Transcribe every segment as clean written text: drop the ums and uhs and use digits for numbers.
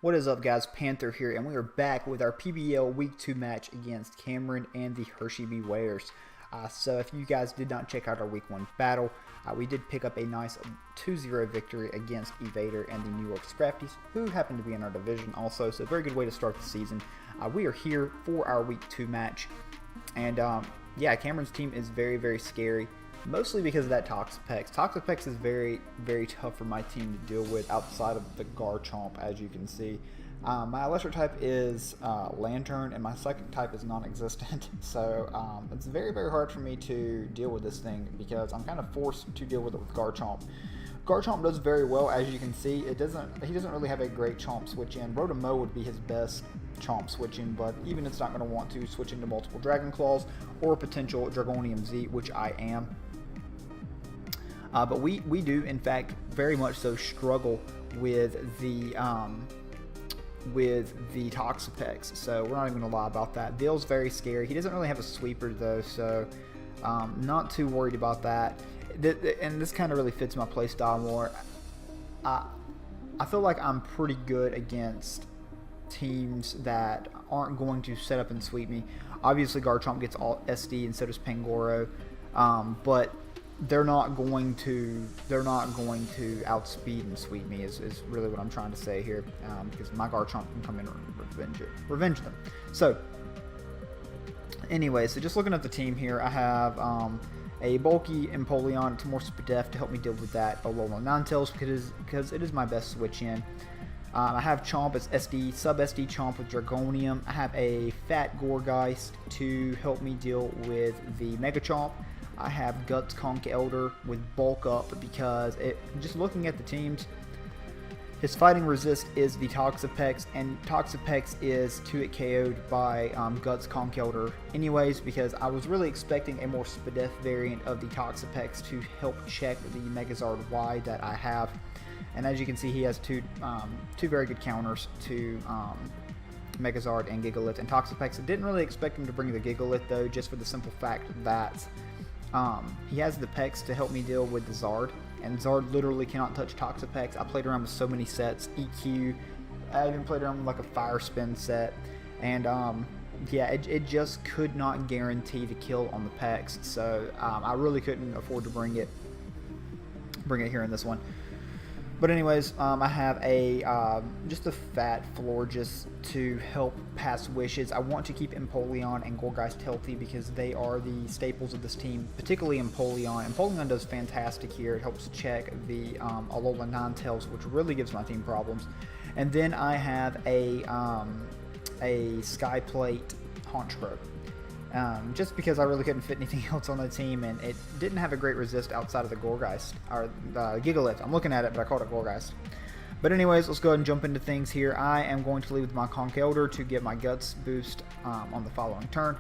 What is up, guys? Panther here, and we are back with our PBL Week 2 match against Cameron and the Hersey Bewears. So if you guys did not check out our Week 1 battle, we did pick up a nice 2-0 victory against Evader and the New York Scrafties, who happen to be in our division also, so a very good way to start the season. We are here for our Week 2 match, and yeah, Cameron's team is very, very scary. Mostly because of that Toxapex. Toxapex is very, very tough for my team to deal with outside of the GarCHOMPED, as you can see. My electric type is Lantern, and my psychic type is non-existent. So it's very, very hard for me to deal with this thing because I'm kind of forced to deal with it with GarCHOMPED. GarCHOMPED does very well, as you can see. He doesn't really have a great Chomp switch in. Rotomo would be his best Chomp switching, but even it's not going to want to switch into multiple Dragon Claws or potential Dragonium Z, which I am. But we do, in fact, very much so struggle with the Toxapex. So we're not even going to lie about that. Dale's very scary. He doesn't really have a sweeper, though, so not too worried about that. And this kind of really fits my playstyle more. I feel like I'm pretty good against teams that aren't going to set up and sweep me. Obviously, GarCHOMP gets all SD, and so does Pangoro. But they're not going to outspeed and sweep me is really what I'm trying to say here, because my GarCHOMP can come in and revenge them. So anyway, so just looking at the team here, I have a bulky Empoleon. It's more Spadef to help me deal with that Alola Ninetales because it is my best switch in. I have Chomp as SD, sub-SD Chomp with Dragonium. I have a Fat Gourgeist to help me deal with the Mega Chomp. I have Guts Conch Elder with Bulk Up because just looking at the teams, his fighting resist is the Toxapex, and Toxapex is 2-hit KO'd by Guts Conch Elder anyways, because I was really expecting a more Spadef variant of the Toxapex to help check the Megazard Y that I have. And as you can see, he has two very good counters to Megazard and Gigalith and Toxapex. I didn't really expect him to bring the Gigalith, though, just for the simple fact that he has the Pex to help me deal with the Zard, and Zard literally cannot touch Toxapex. I played around with so many sets, EQ, I even played around with like a Fire Spin set, and yeah, it just could not guarantee the kill on the Pex, so I really couldn't afford to bring it here in this one. But anyways, I have just a fat Florges to help pass wishes. I want to keep Empoleon and Gourgeist healthy because they are the staples of this team, particularly Empoleon. Empoleon does fantastic here. It helps check the Alola Ninetales, which really gives my team problems. And then I have a Skyplate Honchkrow. Just because I really couldn't fit anything else on the team, and it didn't have a great resist outside of the Gourgeist, or the Gigalith. I'm looking at it, but I called it Gourgeist. But anyways, let's go ahead and jump into things here. I am going to lead with my Conch Elder to get my Guts boost on the following turn.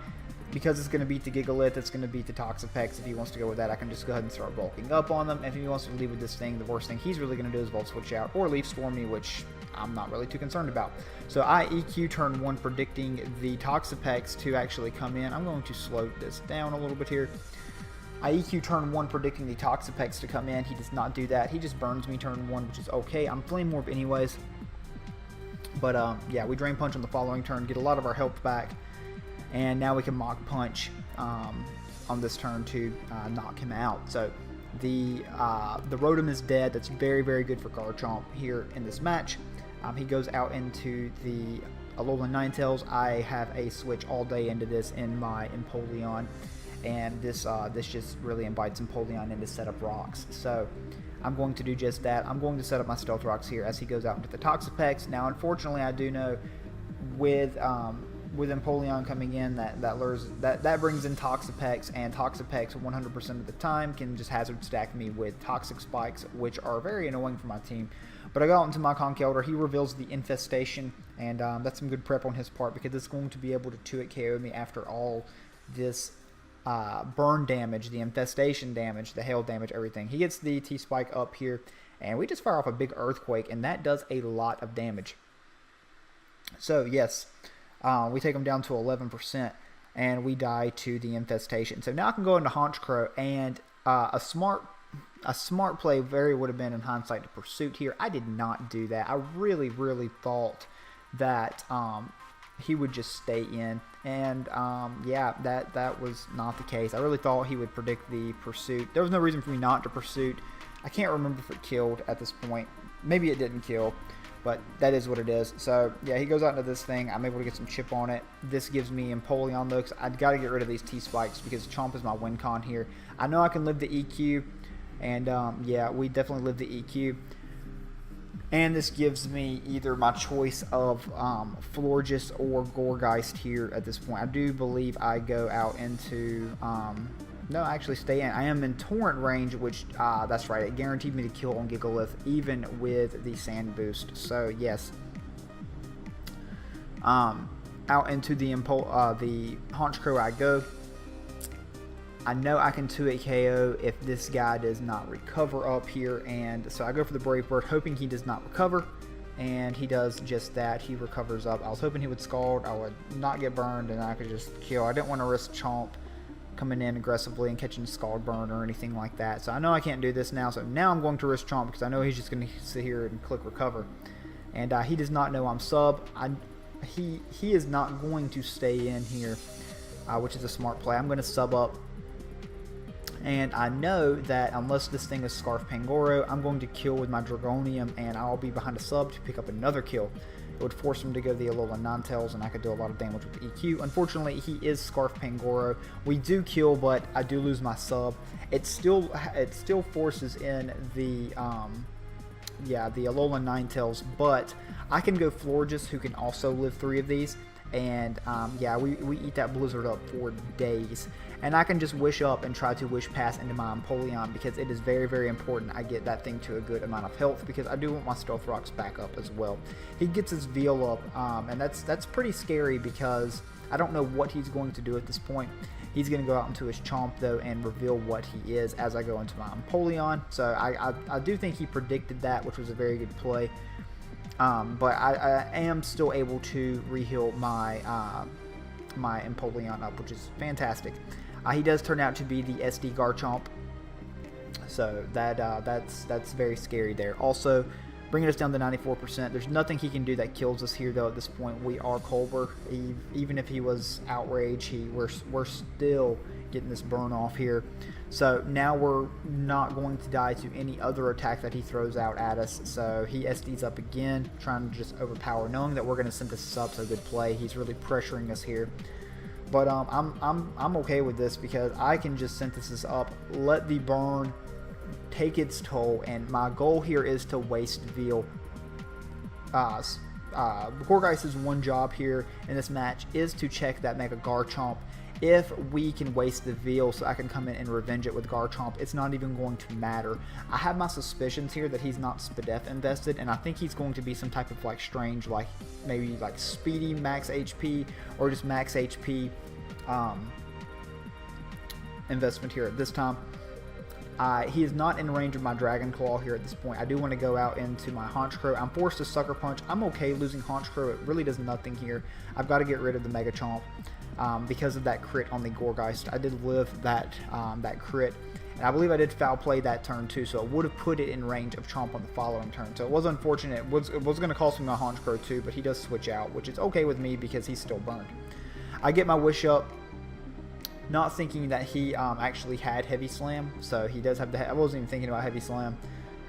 Because it's going to beat the Gigalith, it's going to beat the Toxapex. If he wants to go with that, I can just go ahead and start bulking up on them. If he wants to leave with this thing, the worst thing he's really going to do is Volt Switch out or Leaf Storm me, which I'm not really too concerned about. So I EQ turn 1, predicting the Toxapex to actually come in. I'm going to slow this down a little bit here. I EQ turn 1, predicting the Toxapex to come in. He does not do that. He just burns me turn 1, which is okay. I'm Flame Orb anyways. But yeah, we Drain Punch on the following turn, get a lot of our health back. And now we can Mach Punch on this turn to knock him out. So the Rotom is dead. That's very, very good for GarCHOMP here in this match. He goes out into the Alola Ninetales. I have a switch all day into this in my Empoleon, and this just really invites Empoleon into set up rocks. So I'm going to do just that. I'm going to set up my Stealth Rocks here as he goes out into the Toxapex. Now, unfortunately, I do know with Empoleon coming in, that brings in Toxapex, and Toxapex 100% of the time can just hazard stack me with Toxic Spikes, which are very annoying for my team. But I go out into my Conch Elder. He reveals the Infestation, and that's some good prep on his part because it's going to be able to 2-hit KO me after all this burn damage, the Infestation damage, the hail damage, everything. He gets the T-Spike up here, and we just fire off a big Earthquake, and that does a lot of damage. So yes, we take him down to 11%, and we die to the Infestation. So now I can go into Honchkrow, and a smart a smart play would have been in hindsight to pursuit here. I did not do that. I really, really thought that he would just stay in, and yeah, that was not the case. I really thought he would predict the pursuit. There was no reason for me not to pursuit. I can't remember if it killed at this point. Maybe it didn't kill, but that is what it is. So yeah, he goes out into this thing. I'm able to get some chip on it. This gives me Empoleon though, because I've got to get rid of these T-spikes because Chomp is my win con here. I know I can live the EQ, and yeah, we definitely live the EQ. And this gives me either my choice of Florges or Gourgeist here at this point. I do believe I go out into... no, I actually stay in. I am in Torrent range, which, that's right, it guaranteed me to kill on Gigalith, even with the Sand Boost. So, yes. Out into the Honchkrow I go. I know I can 2-8 KO if this guy does not recover up here, and so I go for the Brave Bird, hoping he does not recover, and he does just that. He recovers up. I was hoping he would Scald, I would not get burned, and I could just kill. I didn't want to risk Chomp coming in aggressively and catching Scald Burn or anything like that, so I know I can't do this now, so now I'm going to risk Chomp because I know he's just going to sit here and click recover, and he does not know I'm sub. He is not going to stay in here, which is a smart play. I'm going to sub up. And I know that unless this thing is Scarf Pangoro, I'm going to kill with my Dragonium, and I'll be behind a sub to pick up another kill. It would force him to go the Alola Ninetales, and I could do a lot of damage with the EQ. Unfortunately, he is Scarf Pangoro. We do kill, but I do lose my sub. It still forces in the yeah, the Alola Ninetales, but I can go Florges, who can also live 3 of these. And yeah, we eat that Blizzard up for days, and I can just wish up and try to wish pass into my Empoleon because it is very, very important I get that thing to a good amount of health because I do want my Stealth Rocks back up as well. He gets his Veal up, and that's pretty scary because I don't know what he's going to do at this point. He's going to go out into his Chomp though and reveal what he is as I go into my Empoleon. So I do think he predicted that, which was a very good play. But I am still able to re-heal my my Empoleon up, which is fantastic. He does turn out to be the SD Garchomp, so that's very scary there. Also, bringing us down to 94%. There's nothing he can do that kills us here, though. At this point, we are Colbur. Even if he was Outrage, we're still getting this burn off here. So now we're not going to die to any other attack that he throws out at us. So he SDs up again, trying to just overpower, knowing that we're going to synthesis up. So good play. He's really pressuring us here. But I'm okay with this because I can just synthesis up, let the burn take its toll, and my goal here is to waste Veal. Gourgeist's one job here in this match is to check that Mega Garchomp. If we can waste the Veal so I can come in and revenge it with Garchomp, it's not even going to matter. I have my suspicions here that he's not Spadef invested, and I think he's going to be some type of like strange, like maybe like speedy max HP or just max HP investment here at this time. He is not in range of my Dragon Claw here at this point. I do want to go out into my Honchkrow. I'm forced to Sucker Punch. I'm okay losing Honchkrow. It really does nothing here. I've got to get rid of the Mega Chomp because of that crit on the Gourgeist. I did live that that crit, and I believe I did foul play that turn too, so it would have put it in range of Chomp on the following turn. So it was unfortunate. It was going to cost me my Honchkrow too, but he does switch out, which is okay with me because he's still burned. I get my Wish up, not thinking that he actually had Heavy Slam, so he does have the... I wasn't even thinking about Heavy Slam.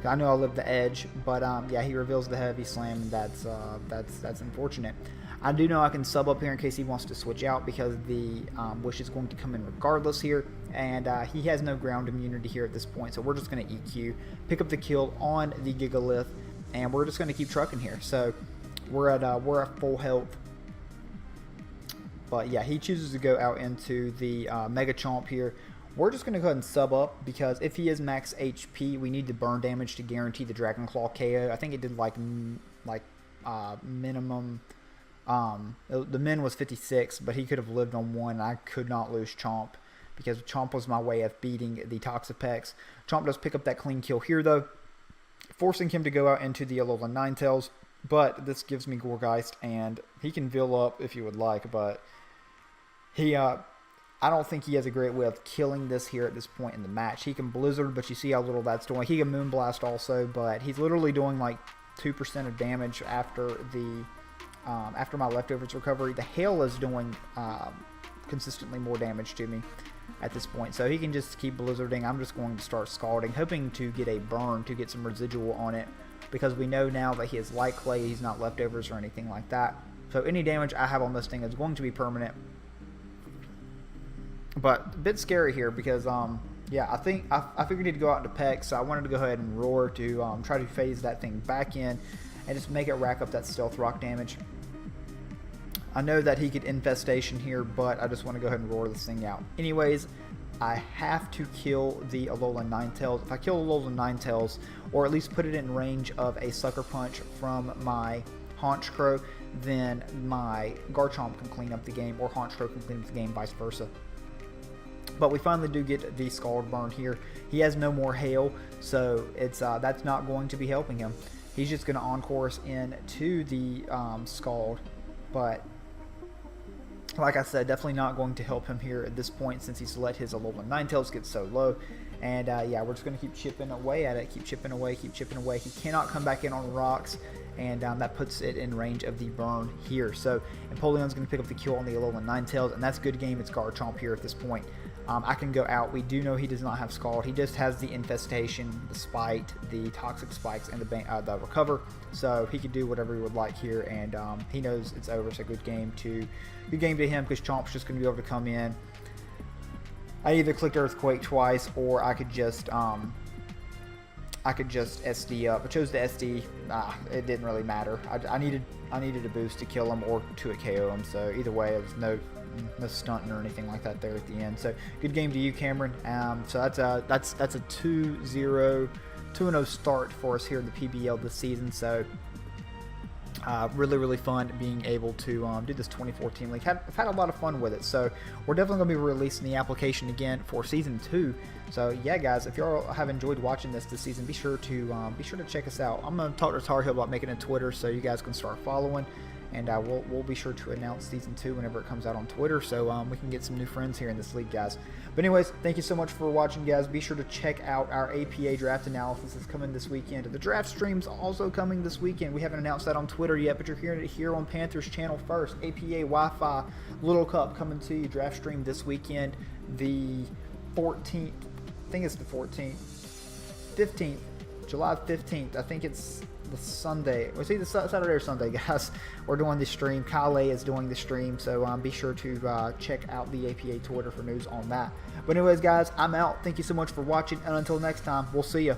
I know I live the edge, but yeah, he reveals the Heavy Slam, and that's unfortunate. I do know I can sub up here in case he wants to switch out because the Wish is going to come in regardless here, and he has no ground immunity here at this point, so we're just going to EQ, pick up the kill on the Gigalith, and we're just going to keep trucking here. So we're at full health. But yeah, he chooses to go out into the Mega Chomp here. We're just going to go ahead and sub up because if he is max HP, we need the burn damage to guarantee the Dragon Claw KO. I think it did like minimum. The min was 56, but he could have lived on 1. And I could not lose Chomp because Chomp was my way of beating the Toxapex. Chomp does pick up that clean kill here though, forcing him to go out into the Alola Ninetales. But this gives me Gourgeist, and he can Veal up if you would like, but he I don't think he has a great way of killing this here at this point in the match. He can Blizzard, but you see how little that's doing. He can Moonblast also, but he's literally doing like 2% of damage after the after my Leftovers recovery. The Hail is doing consistently more damage to me at this point, so he can just keep Blizzarding. I'm just going to start Scalding, hoping to get a burn to get some residual on it, because we know now that he is Light Clay. He's not Leftovers or anything like that, so any damage I have on this thing is going to be permanent. But a bit scary here because, yeah, I think I figured he'd go out into Peck, so I wanted to go ahead and Roar to try to phase that thing back in and just make it rack up that Stealth Rock damage. I know that he could Infestation here, but I just want to go ahead and Roar this thing out. Anyways, I have to kill the Alolan Ninetales. If I kill Alolan Ninetales, or at least put it in range of a Sucker Punch from my Honchkrow, then my Garchomp can clean up the game, or Honchkrow can clean up the game, vice versa. But we finally do get the Scald burn here. He has no more Hail, so it's that's not going to be helping him. He's just going to Encore us into the Scald, but like I said, definitely not going to help him here at this point since he's let his Alolan Ninetales get so low. And yeah, we're just going to keep chipping away at it, keep chipping away, keep chipping away. He cannot come back in on rocks, and that puts it in range of the burn here. So Empoleon's going to pick up the kill on the Alolan Ninetales, and that's good game. It's Garchomp here at this point. I can go out. We do know he does not have Scald. He just has the Infestation, the Spite, the Toxic Spikes, and the Recover. So he can do whatever he would like here, and he knows it's over. It's a good game to him because Chomp's just going to be able to come in. I either clicked Earthquake twice, or I could just SD up. I chose the SD. It didn't really matter. I needed a boost to kill him or to KO him. So either way, it was no stunting or anything like that there at the end. So good game to you, Cameron. So that's a 2-0 start for us here in the PBL this season. So really fun being able to do this 2014 league. I've had a lot of fun with it, so we're definitely going to be releasing the application again for season 2. So yeah, guys, if y'all have enjoyed watching this season, be sure to check us out. I'm going to talk to Tar Heel about making a Twitter so you guys can start following, and we'll be sure to announce season 2 whenever it comes out on Twitter, so we can get some new friends here in this league, guys. But anyways, thank you so much for watching, guys. Be sure to check out our APA draft analysis. It's coming this weekend. The draft stream's also coming this weekend. We haven't announced that on Twitter yet, but you're hearing it here on Panthers channel first. APA Wi-Fi Little Cup coming to you. Draft stream this weekend, the 14th. I think it's the 14th. 15th. July 15th. I think it's the Sunday. It's either Saturday or Sunday, guys. We're doing the stream. Kyle is doing the stream, so be sure to check out the APA Twitter for news on that. But anyways, guys, I'm out. Thank you so much for watching, and until next time, we'll see you.